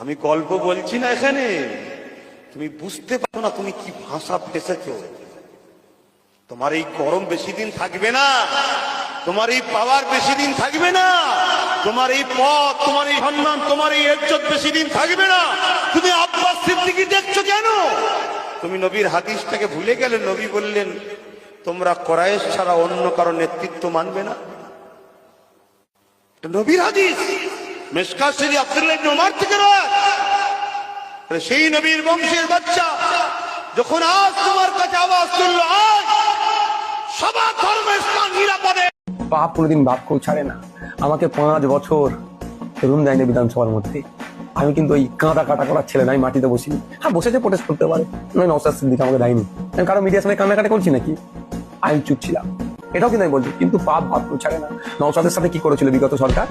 আমি গল্প বলছি না এখানে, তুমি বুঝতে পারো না তুমি কি ভাষা ফেসেছো। তোমার এই গরম বেশি দিন থাকবে না, তোমার এই পাওয়ার বেশি দিন থাকবে না, তোমার এই পদ, তোমার এই সম্মান, তোমার এই ইজ্জত বেশি দিন থাকবে না। তুমি আব্বাস সিদ্দিকী দেখছো কেন? তুমি নবীর হাদিসটাকে ভুলে গেলে। নবী বললেন তোমরা কুরাইশ ছাড়া অন্য কারো নেতৃত্ব মানবে না। নবীর হাদিস মিশকাত শরীফ আব্দুল্লাহ ইবনে উমর থেকে রওয়ায়াত। সেই নবীর বংশের বাচ্চা যখন আজ তোমার কাছে আওয়াজ তুললো, আজ সবার ধর্ম ইসলাম নিরাপদে। বাপ কোনোদিন বাপকেও ছাড়ে না। আমাকে 5 বছর রুম দেয়নি বিধানসভার মধ্যে। আমি কিন্তু ওই কাঁদা কাটা করার ছেলে নাই, মাটিতে বসিনি। হ্যাঁ, বসেছে প্রোটেস্ট করতে পারে, নয় নওশাদ সিদ্দিকী আমাকে দেয়নি। আমি কারো মিডিয়ার সামনে কান্নাকাটা করছি নাকি? আমি চুপ ছিলাম, এটাও কিন্তু আমি বলছি। কিন্তু বাপ বাপকেও ছাড়ে না। নওশাদের সাথে কি করেছিল বিগত সরকার?